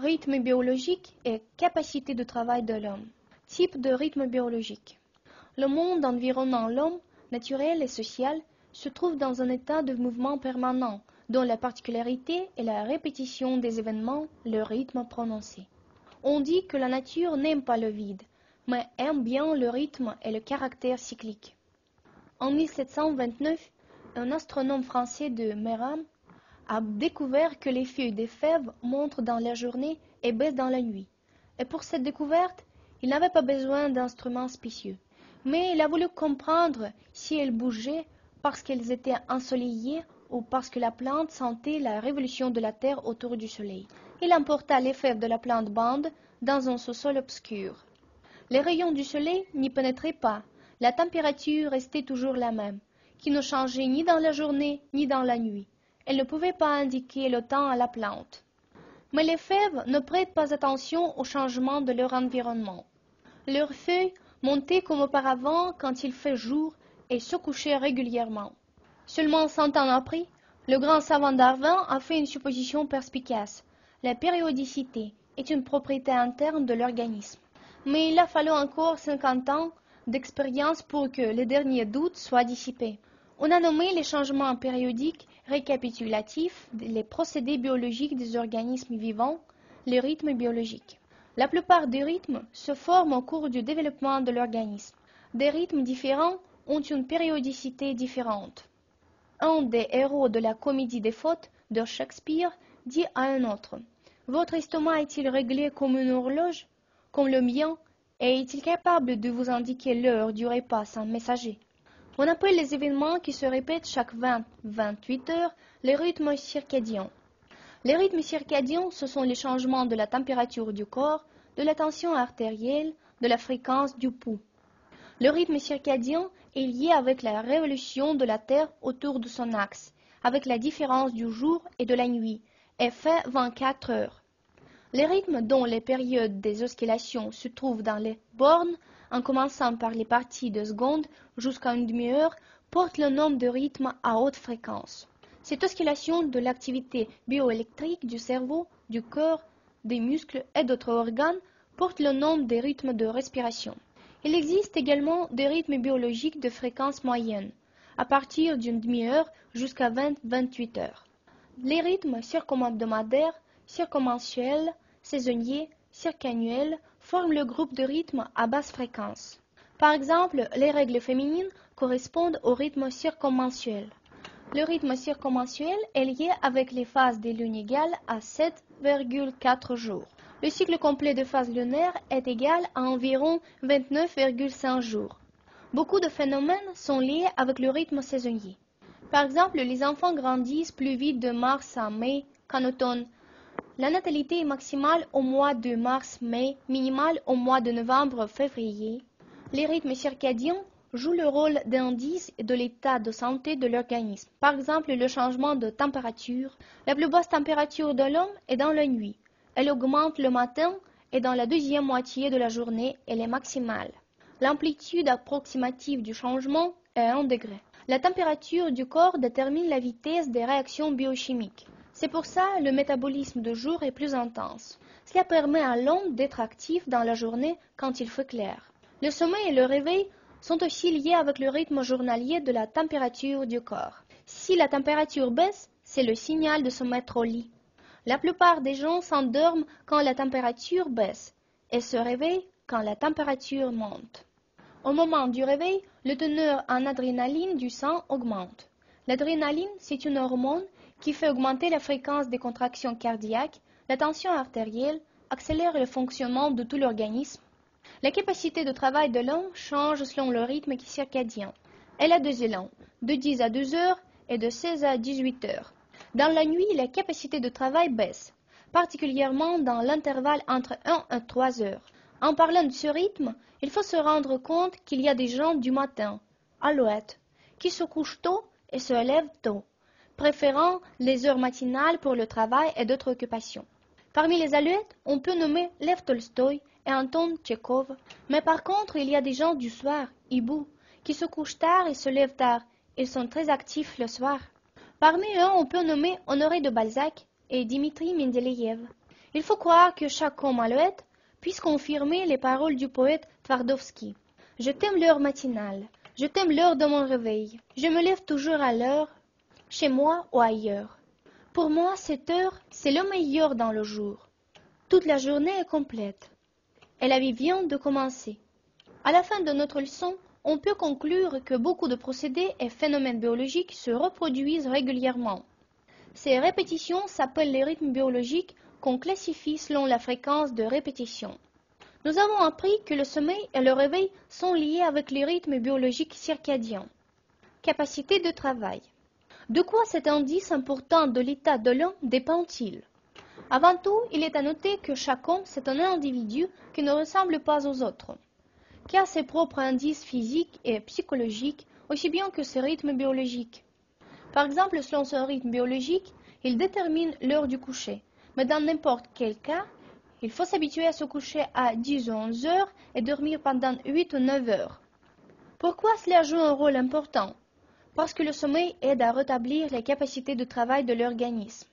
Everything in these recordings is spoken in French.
rythme biologique et capacité de travail de l'homme. Type de rythme biologique. Le monde environnant l'homme, naturel et social, se trouve dans un état de mouvement permanent, dont la particularité est la répétition des événements, le rythme prononcé. On dit que la nature n'aime pas le vide, mais aime bien le rythme et le caractère cyclique. En 1729, un astronome français de Meran a découvert que les feuilles des fèves montent dans la journée et baissent dans la nuit. Et pour cette découverte, il n'avait pas besoin d'instruments spéciaux. Mais il a voulu comprendre si elles bougeaient parce qu'elles étaient ensoleillées ou parce que la plante sentait la révolution de la Terre autour du Soleil. Il emporta les fèves de la plante bande dans un sous-sol obscur. Les rayons du Soleil n'y pénétraient pas. La température restait toujours la même, qui ne changeait ni dans la journée ni dans la nuit. Elle ne pouvait pas indiquer le temps à la plante. Mais les fèves ne prêtent pas attention au changement de leur environnement. Leurs feuilles montaient comme auparavant quand il fait jour et se couchaient régulièrement. Seulement 100 ans après, le grand savant Darwin a fait une supposition perspicace. La périodicité est une propriété interne de l'organisme. Mais il a fallu encore 50 ans d'expérience pour que les derniers doutes soient dissipés. On a nommé les changements périodiques récapitulatifs les procédés biologiques des organismes vivants, les rythmes biologiques. La plupart des rythmes se forment au cours du développement de l'organisme. Des rythmes différents ont une périodicité différente. Un des héros de la comédie des fautes de Shakespeare dit à un autre « Votre estomac est-il réglé comme une horloge, comme le mien, et est-il capable de vous indiquer l'heure du repas sans messager ?» On appelle les événements qui se répètent chaque 20-28 heures les rythmes circadiens. Les rythmes circadiens, ce sont les changements de la température du corps, de la tension artérielle, de la fréquence du pouls. Le rythme circadien est lié avec la révolution de la Terre autour de son axe, avec la différence du jour et de la nuit, et fait 24 heures. Les rythmes dont les périodes des oscillations se trouvent dans les bornes, en commençant par les parties de secondes jusqu'à une demi-heure, portent le nom de rythme à haute fréquence. Cette oscillation de l'activité bioélectrique du cerveau, du cœur, des muscles et d'autres organes porte le nom des rythmes de respiration. Il existe également des rythmes biologiques de fréquence moyenne, à partir d'une demi-heure jusqu'à 20-28 heures. Les rythmes circumhebdomadaires, circummensuels, saisonniers, circannuels forment le groupe de rythmes à basse fréquence. Par exemple, les règles féminines correspondent au rythme circummensuel. Le rythme circummensuel est lié avec les phases des lunes égales à 7,4 jours. Le cycle complet de phases lunaires est égal à environ 29,5 jours. Beaucoup de phénomènes sont liés avec le rythme saisonnier. Par exemple, les enfants grandissent plus vite de mars à mai qu'en automne. La natalité est maximale au mois de mars-mai, minimale au mois de novembre-février. Les rythmes circadiens jouent le rôle d'indice de l'état de santé de l'organisme. Par exemple, le changement de température. La plus basse température de l'homme est dans la nuit. Elle augmente le matin et dans la deuxième moitié de la journée, elle est maximale. L'amplitude approximative du changement est 1 degré. La température du corps détermine la vitesse des réactions biochimiques. C'est pour ça que le métabolisme de jour est plus intense. Cela permet à l'homme d'être actif dans la journée quand il fait clair. Le sommeil et le réveil sont aussi liés avec le rythme journalier de la température du corps. Si la température baisse, c'est le signal de se mettre au lit. La plupart des gens s'endorment quand la température baisse et se réveillent quand la température monte. Au moment du réveil, le teneur en adrénaline du sang augmente. L'adrénaline, c'est une hormone qui fait augmenter la fréquence des contractions cardiaques, la tension artérielle, accélère le fonctionnement de tout l'organisme. La capacité de travail de l'homme change selon le rythme circadien. Elle a 2 élans, de 10 à 12 heures et de 16 à 18 heures. Dans la nuit, la capacité de travail baisse, particulièrement dans l'intervalle entre 1 et 3 heures. En parlant de ce rythme, il faut se rendre compte qu'il y a des gens du matin, alouettes, qui se couchent tôt et se lèvent tôt, préférant les heures matinales pour le travail et d'autres occupations. Parmi les alouettes, on peut nommer Lev Tolstoï et Anton Tchekhov, mais par contre, il y a des gens du soir, hiboux, qui se couchent tard et se lèvent tard. Ils sont très actifs le soir. Parmi eux, on peut nommer Honoré de Balzac et Dimitri Mendeleïev. Il faut croire que chaque homme alouette puisse confirmer les paroles du poète Twardowski. Je t'aime l'heure matinale, je t'aime l'heure de mon réveil. Je me lève toujours à l'heure, chez moi ou ailleurs. Pour moi, cette heure, c'est le meilleur dans le jour. Toute la journée est complète, et la vie vient de commencer. À la fin de notre leçon, on peut conclure que beaucoup de procédés et phénomènes biologiques se reproduisent régulièrement. Ces répétitions s'appellent les rythmes biologiques qu'on classifie selon la fréquence de répétition. Nous avons appris que le sommeil et le réveil sont liés avec les rythmes biologiques circadiens. Capacité de travail. De quoi cet indice important de l'état de l'homme dépend-il? Avant tout, il est à noter que chaque homme, c'est un individu qui ne ressemble pas aux autres, qui a ses propres indices physiques et psychologiques, aussi bien que ses rythmes biologiques. Par exemple, selon son rythme biologique, il détermine l'heure du coucher, mais dans n'importe quel cas, il faut s'habituer à se coucher à 10 ou 11 heures et dormir pendant 8 ou 9 heures. Pourquoi cela joue un rôle important? Parce que le sommeil aide à rétablir les capacités de travail de l'organisme.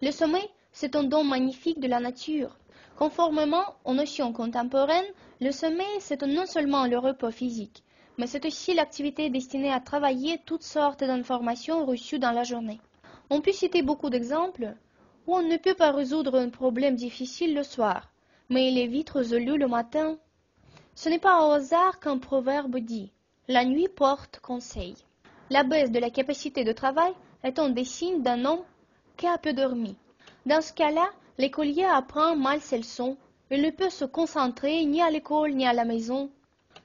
Le sommeil, c'est un don magnifique de la nature. Conformément aux notions contemporaines, le sommeil, c'est non seulement le repos physique, mais c'est aussi l'activité destinée à travailler toutes sortes d'informations reçues dans la journée. On peut citer beaucoup d'exemples où on ne peut pas résoudre un problème difficile le soir, mais il est vite résolu le matin. Ce n'est pas au hasard qu'un proverbe dit « La nuit porte conseil ». La baisse de la capacité de travail est un des signes d'un homme qui a peu dormi. Dans ce cas-là, l'écolier apprend mal ses leçons, il ne peut se concentrer ni à l'école ni à la maison.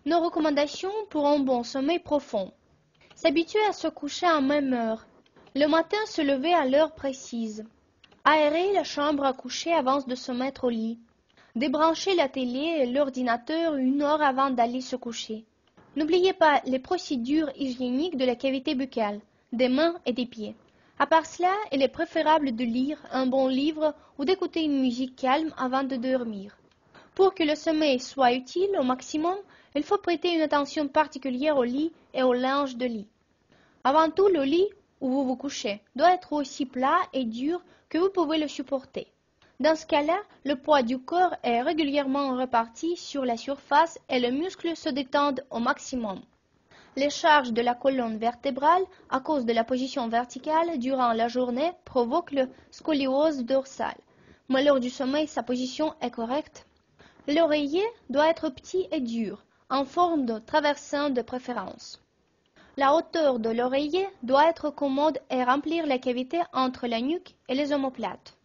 Nos recommandations pour un bon sommeil profond. S'habituer à se coucher à même heure. Le matin, se lever à l'heure précise. Aérer la chambre à coucher avant de se mettre au lit. Débrancher la télé et l'ordinateur 1 heure avant d'aller se coucher. N'oubliez pas les procédures hygiéniques de la cavité buccale, des mains et des pieds. À part cela, il est préférable de lire un bon livre ou d'écouter une musique calme avant de dormir. Pour que le sommeil soit utile au maximum, il faut prêter une attention particulière au lit et au linge de lit. Avant tout, le lit où vous vous couchez doit être aussi plat et dur que vous pouvez le supporter. Dans ce cas-là, le poids du corps est régulièrement réparti sur la surface et les muscles se détendent au maximum. Les charges de la colonne vertébrale, à cause de la position verticale durant la journée, provoquent le scoliose dorsale. Mais lors du sommeil, sa position est correcte. L'oreiller doit être petit et dur, en forme de traversin de préférence. La hauteur de l'oreiller doit être commode et remplir la cavité entre la nuque et les omoplates.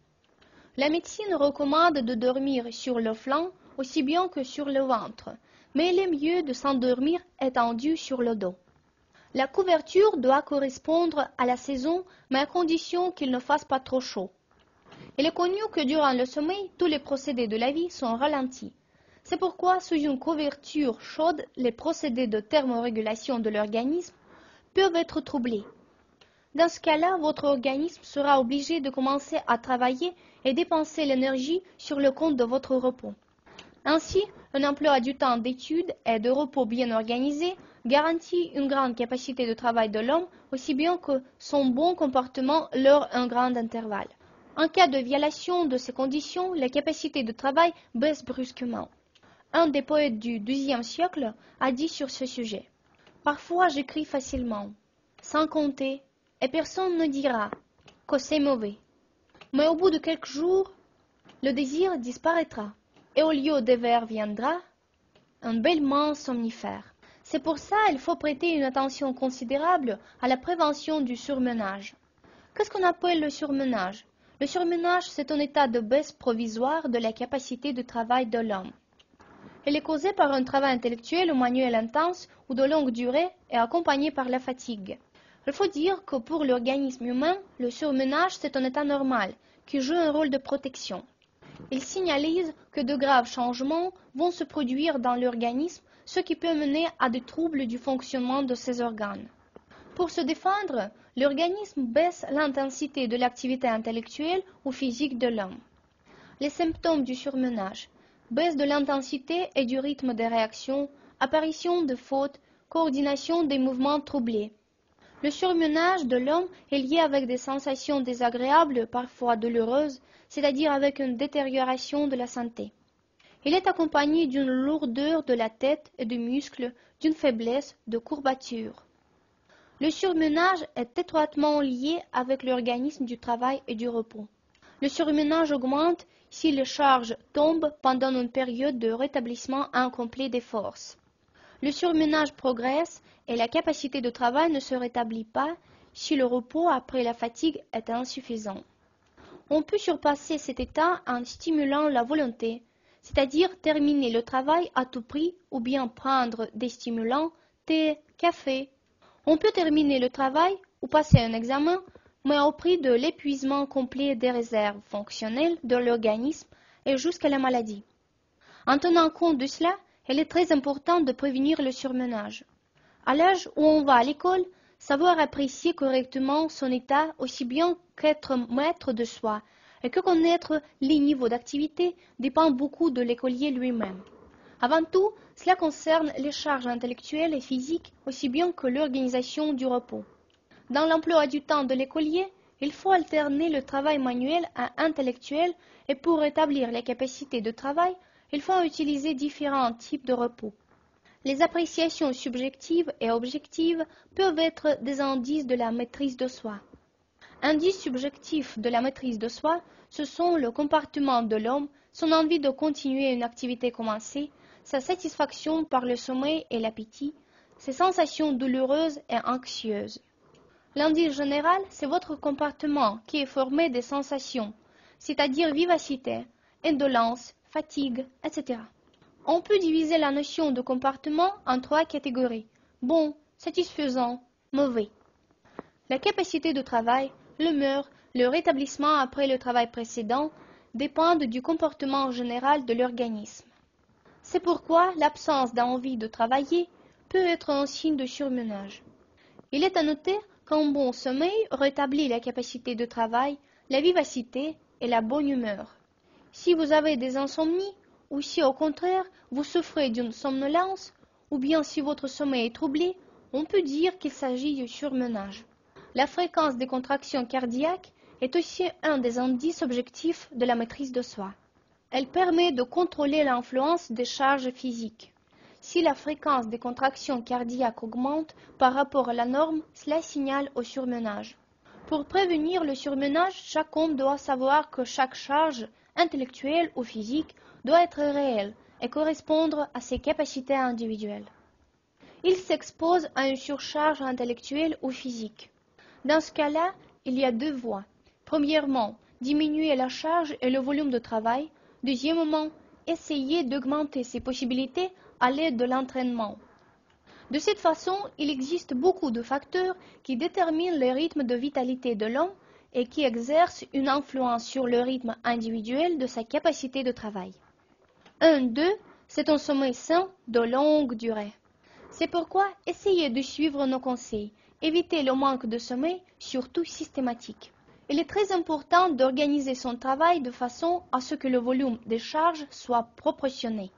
La médecine recommande de dormir sur le flanc aussi bien que sur le ventre, mais il est mieux de s'endormir étendu sur le dos. La couverture doit correspondre à la saison, mais à condition qu'il ne fasse pas trop chaud. Il est connu que durant le sommeil, tous les procédés de la vie sont ralentis. C'est pourquoi, sous une couverture chaude, les procédés de thermorégulation de l'organisme peuvent être troublés. Dans ce cas-là, votre organisme sera obligé de commencer à travailler et dépenser l'énergie sur le compte de votre repos. Ainsi, un emploi du temps d'études et de repos bien organisé garantit une grande capacité de travail de l'homme, aussi bien que son bon comportement lors d'un grand intervalle. En cas de violation de ces conditions, la capacité de travail baisse brusquement. Un des poètes du XIIe siècle a dit sur ce sujet « Parfois j'écris facilement, sans compter, et personne ne dira que c'est mauvais. Mais au bout de quelques jours, le désir disparaîtra, et au lieu des vers viendra un bêlement somnifère. C'est pour ça qu'il faut prêter une attention considérable à la prévention du surmenage. Qu'est-ce qu'on appelle le surmenage? Le surmenage, c'est un état de baisse provisoire de la capacité de travail de l'homme. Il est causé par un travail intellectuel ou manuel intense ou de longue durée et accompagné par la fatigue. Il faut dire que pour l'organisme humain, le surmenage, c'est un état normal qui joue un rôle de protection. Il signalise que de graves changements vont se produire dans l'organisme, ce qui peut mener à des troubles du fonctionnement de ses organes. Pour se défendre, l'organisme baisse l'intensité de l'activité intellectuelle ou physique de l'homme. Les symptômes du surmenage: baisse de l'intensité et du rythme des réactions, apparition de fautes, coordination des mouvements troublés. Le surmenage de l'homme est lié avec des sensations désagréables, parfois douloureuses, c'est-à-dire avec une détérioration de la santé. Il est accompagné d'une lourdeur de la tête et des muscles, d'une faiblesse, de courbatures. Le surmenage est étroitement lié avec l'organisme du travail et du repos. Le surmenage augmente si les charges tombent pendant une période de rétablissement incomplet des forces. Le surmenage progresse et la capacité de travail ne se rétablit pas si le repos après la fatigue est insuffisant. On peut surpasser cet état en stimulant la volonté, c'est-à-dire terminer le travail à tout prix ou bien prendre des stimulants, thé, café. On peut terminer le travail ou passer un examen, mais au prix de l'épuisement complet des réserves fonctionnelles de l'organisme et jusqu'à la maladie. En tenant compte de cela, il est très important de prévenir le surmenage. À l'âge où on va à l'école, savoir apprécier correctement son état aussi bien qu'être maître de soi et que connaître les niveaux d'activité dépend beaucoup de l'écolier lui-même. Avant tout, cela concerne les charges intellectuelles et physiques aussi bien que l'organisation du repos. Dans l'emploi du temps de l'écolier, il faut alterner le travail manuel à intellectuel et pour rétablir les capacités de travail, il faut utiliser différents types de repos. Les appréciations subjectives et objectives peuvent être des indices de la maîtrise de soi. Indices subjectifs de la maîtrise de soi, ce sont le comportement de l'homme, son envie de continuer une activité commencée, sa satisfaction par le sommeil et l'appétit, ses sensations douloureuses et anxieuses. L'indice général, c'est votre comportement qui est formé des sensations, c'est-à-dire vivacité, indolence, fatigue, etc. On peut diviser la notion de comportement en 3 catégories: bon, satisfaisant, mauvais. La capacité de travail, l'humeur, le rétablissement après le travail précédent dépendent du comportement général de l'organisme. C'est pourquoi l'absence d'envie de travailler peut être un signe de surmenage. Il est à noter qu'un bon sommeil rétablit la capacité de travail, la vivacité et la bonne humeur. Si vous avez des insomnies, ou si au contraire vous souffrez d'une somnolence, ou bien si votre sommeil est troublé, on peut dire qu'il s'agit de surmenage. La fréquence des contractions cardiaques est aussi un des indices objectifs de la maîtrise de soi. Elle permet de contrôler l'influence des charges physiques. Si la fréquence des contractions cardiaques augmente par rapport à la norme, cela signale au surmenage. Pour prévenir le surmenage, chaque homme doit savoir que chaque charge, intellectuelle ou physique, doit être réelle et correspondre à ses capacités individuelles. Il s'expose à une surcharge intellectuelle ou physique. Dans ce cas-là, il y a 2 voies. Premièrement, diminuer la charge et le volume de travail. Deuxièmement, essayer d'augmenter ses possibilités à l'aide de l'entraînement. De cette façon, il existe beaucoup de facteurs qui déterminent le rythme de vitalité de l'homme et qui exercent une influence sur le rythme individuel de sa capacité de travail. 2. C'est un sommeil sain de longue durée. C'est pourquoi essayez de suivre nos conseils. Évitez le manque de sommeil, surtout systématique. Il est très important d'organiser son travail de façon à ce que le volume des charges soit proportionné.